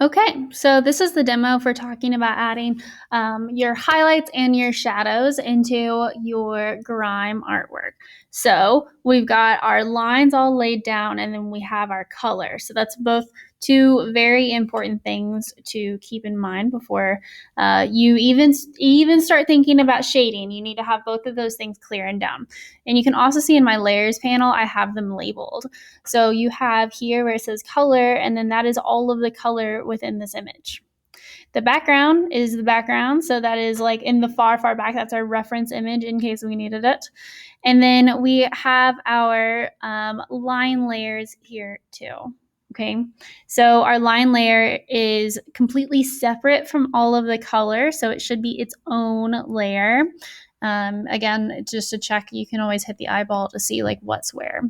Okay, so this is the demo for talking about adding your highlights and your shadows into your grime artwork. So we've got our lines all laid down and then we have our color. So that's both two very important things to keep in mind before you even start thinking about shading. You need to have both of those things clear and down. And you can also see in my layers panel, I have them labeled. So you have here where it says color, and then that is all of the color within this image. The background is the background. So that is like in the far, far back. That's our reference image in case we needed it. And then we have our line layers here too. Okay, so our line layer is completely separate from all of the color. So it should be its own layer. Again, just to check, you can always hit the eyeball to see like what's where.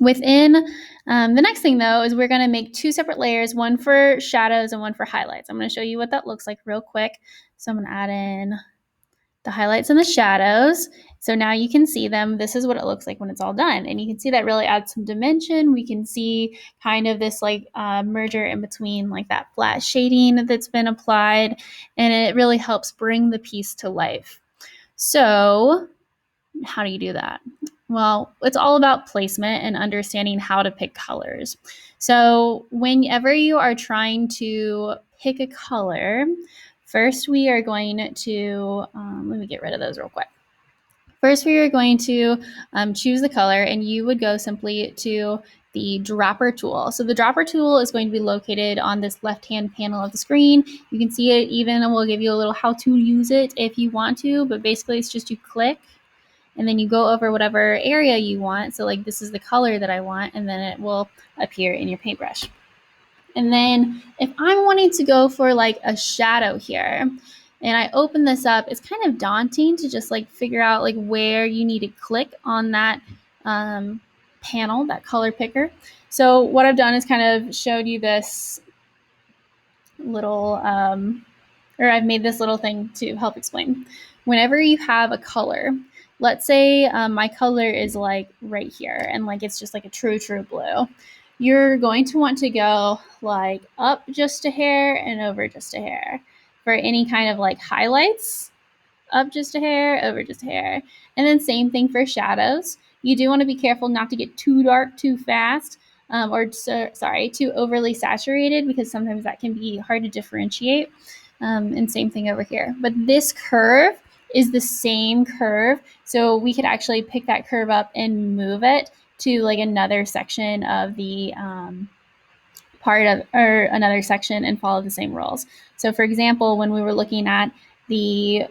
Within the next thing though is we're going to make two separate layers, one for shadows and one for highlights. I'm going to show you what that looks like real quick. So I'm going to add in the highlights and the shadows. So now you can see them. This is what it looks like when it's all done. And you can see that really adds some dimension. We can see kind of this like merger in between like that flat shading that's been applied. And it really helps bring the piece to life. So how do you do that? Well, it's all about placement and understanding how to pick colors. So, whenever you are trying to pick a color, first we are going to, let me get rid of those real quick. First, we are going to choose the color, and you would go simply to the dropper tool. So the dropper tool is going to be located on this left-hand panel of the screen. You can see it even, and we'll give you a little how to use it if you want to, but basically it's just you click and then you go over whatever area you want. So like this is the color that I want, and then it will appear in your paintbrush. And then if I'm wanting to go for like a shadow here, and I open this up, it's kind of daunting to just like figure out like where you need to click on that panel, that color picker. So what I've done is kind of showed you this little, or I've made this little thing to help explain. Whenever you have a color, let's say my color is like right here and like it's just like a true blue, you're going to want to go like up just a hair and over just a hair. For any kind of like highlights, up just a hair, over just a hair. And then same thing for shadows. You do want to be careful not to get too dark too fast, too overly saturated, because sometimes that can be hard to differentiate. And same thing over here. But this curve is the same curve. So we could actually pick that curve up and move it to like another section of the another section and follow the same rules. So for example, when we were looking at the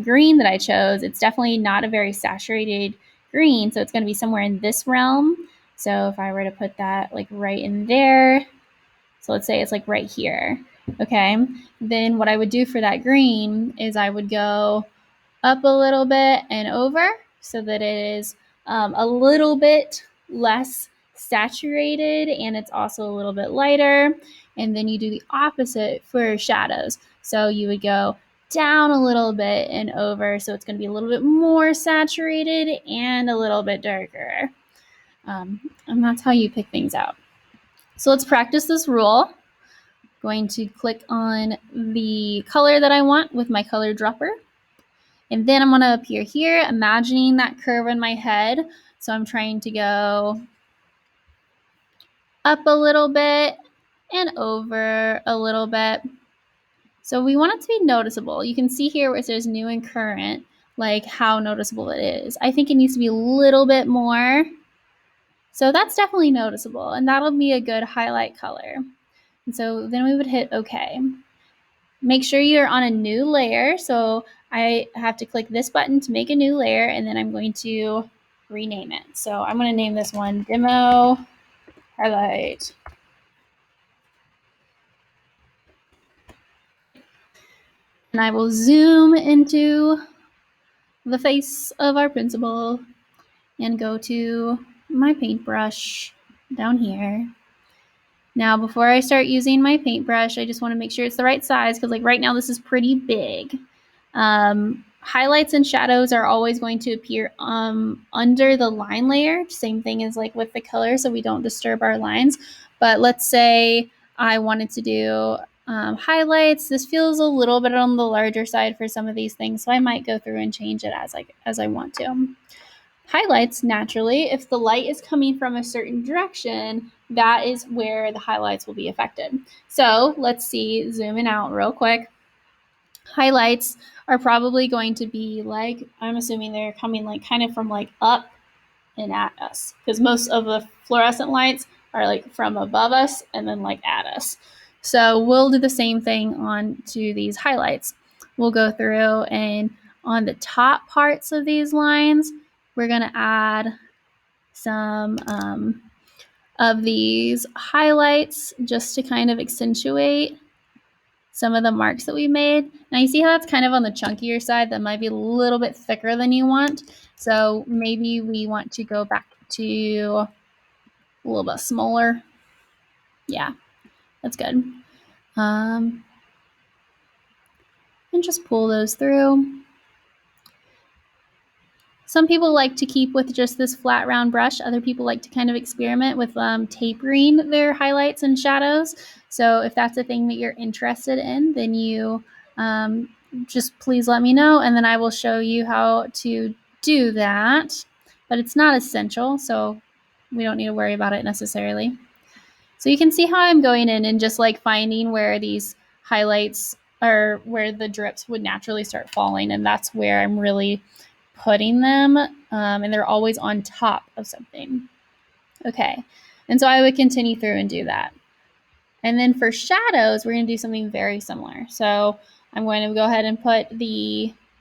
green that I chose, it's definitely not a very saturated green. So it's going to be somewhere in this realm. So if I were to put that like right in there, so let's say it's like right here. Okay, then what I would do for that green is I would go up a little bit and over so that it is a little bit less saturated and it's also a little bit lighter. And then you do the opposite for shadows. So you would go down a little bit and over, so it's going to be a little bit more saturated and a little bit darker. And that's how you pick things out. So let's practice this rule. Going to click on the color that I want with my color dropper. And then I'm going to appear here, imagining that curve in my head. So I'm trying to go up a little bit and over a little bit. So we want it to be noticeable. You can see here where it says new and current, like how noticeable it is. I think it needs to be a little bit more. So that's definitely noticeable, and that'll be a good highlight color. And so then we would hit OK. Make sure you're on a new layer. So I have to click this button to make a new layer, and then I'm going to rename it. So I'm going to name this one Demo Highlight. And I will zoom into the face of our principal and go to my paintbrush down here. Now, before I start using my paintbrush, I just want to make sure it's the right size, because like right now this is pretty big. Highlights and shadows are always going to appear under the line layer. Same thing as like with the color, so we don't disturb our lines. But let's say I wanted to do highlights. This feels a little bit on the larger side for some of these things, so I might go through and change it as I want to. Highlights, naturally, if the light is coming from a certain direction, that is where the highlights will be affected. So let's see, zooming out real quick. Highlights are probably going to be like, I'm assuming they're coming like kind of from like up and at us, because most of the fluorescent lights are like from above us and then like at us. So we'll do the same thing on to these highlights. We'll go through, and on the top parts of these lines, we're going to add some of these highlights just to kind of accentuate some of the marks that we made. Now you see how that's kind of on the chunkier side. That might be a little bit thicker than you want. So maybe we want to go back to a little bit smaller. Yeah, that's good. And just pull those through. Some people like to keep with just this flat round brush. Other people like to kind of experiment with tapering their highlights and shadows. So if that's a thing that you're interested in, then you just please let me know, and then I will show you how to do that. But it's not essential, so we don't need to worry about it necessarily. So you can see how I'm going in and just like finding where these highlights are, where the drips would naturally start falling, and that's where I'm really putting them, and they're always on top of something. Okay, and so I would continue through and do that. And then for shadows, we're going to do something very similar. So I'm going to go ahead and put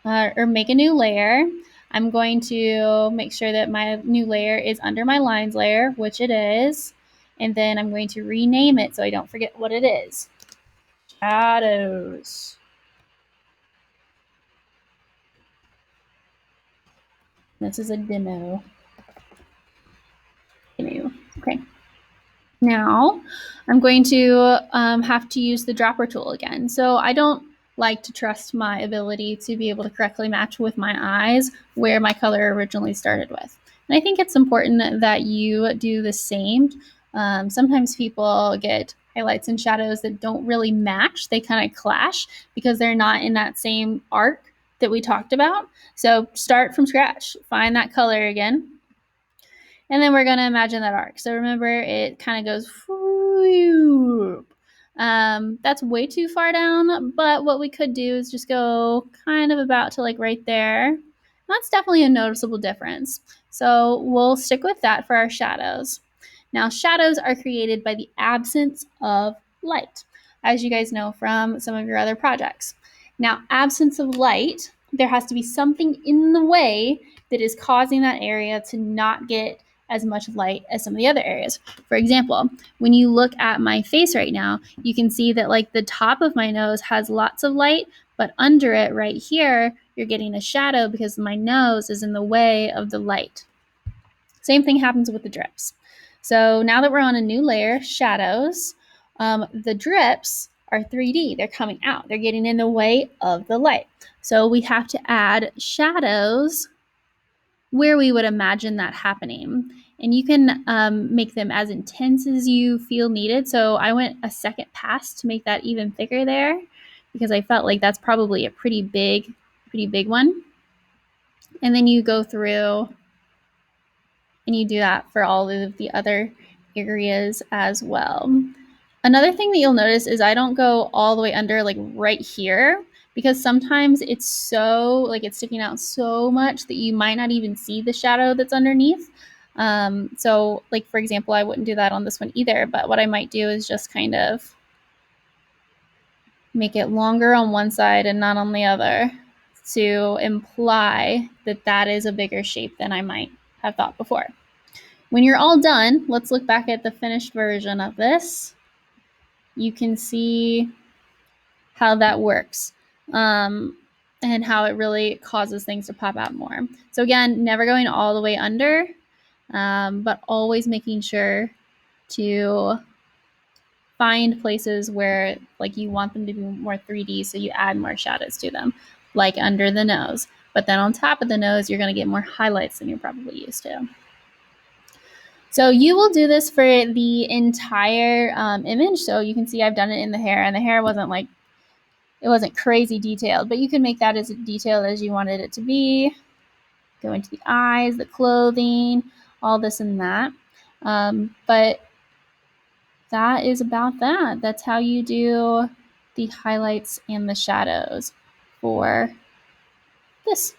or make a new layer. I'm going to make sure that my new layer is under my lines layer, which it is. And then I'm going to rename it so I don't forget what it is. Shadows. This is a demo. Okay. Now I'm going to have to use the dropper tool again. So I don't like to trust my ability to be able to correctly match with my eyes where my color originally started with. And I think it's important that you do the same. Sometimes people get highlights and shadows that don't really match. They kind of clash because they're not in that same arc that we talked about. So start from scratch, find that color again. And then we're going to imagine that arc. So remember, it kind of goes, that's way too far down, but what we could do is just go kind of about to like right there. That's definitely a noticeable difference. So we'll stick with that for our shadows. Now, shadows are created by the absence of light, as you guys know from some of your other projects. Now, absence of light, there has to be something in the way that is causing that area to not get as much light as some of the other areas. For example, when you look at my face right now, you can see that like the top of my nose has lots of light, but under it right here, you're getting a shadow because my nose is in the way of the light. Same thing happens with the drips. So now that we're on a new layer, shadows, the drips are 3D. They're coming out. They're getting in the way of the light. So we have to add shadows where we would imagine that happening. And you can make them as intense as you feel needed. So I went a second pass to make that even thicker there because I felt like that's probably a pretty big one. And then you go through and you do that for all of the other areas as well. Another thing that you'll notice is I don't go all the way under like right here, because sometimes it's so like it's sticking out so much that you might not even see the shadow that's underneath. So like, for example, I wouldn't do that on this one either, but what I might do is just kind of make it longer on one side and not on the other to imply that that is a bigger shape than I might have thought before. When you're all done, let's look back at the finished version of this. You can see how that works and how it really causes things to pop out more. So again, never going all the way under, but always making sure to find places where like you want them to be more 3D, so you add more shadows to them, like under the nose. But then on top of the nose, you're going to get more highlights than you're probably used to. So you will do this for the entire image. So you can see I've done it in the hair, and the hair wasn't like, it wasn't crazy detailed, but you can make that as detailed as you wanted it to be. Go into the eyes, the clothing, all this and that. But that is about that. That's how you do the highlights and the shadows for this.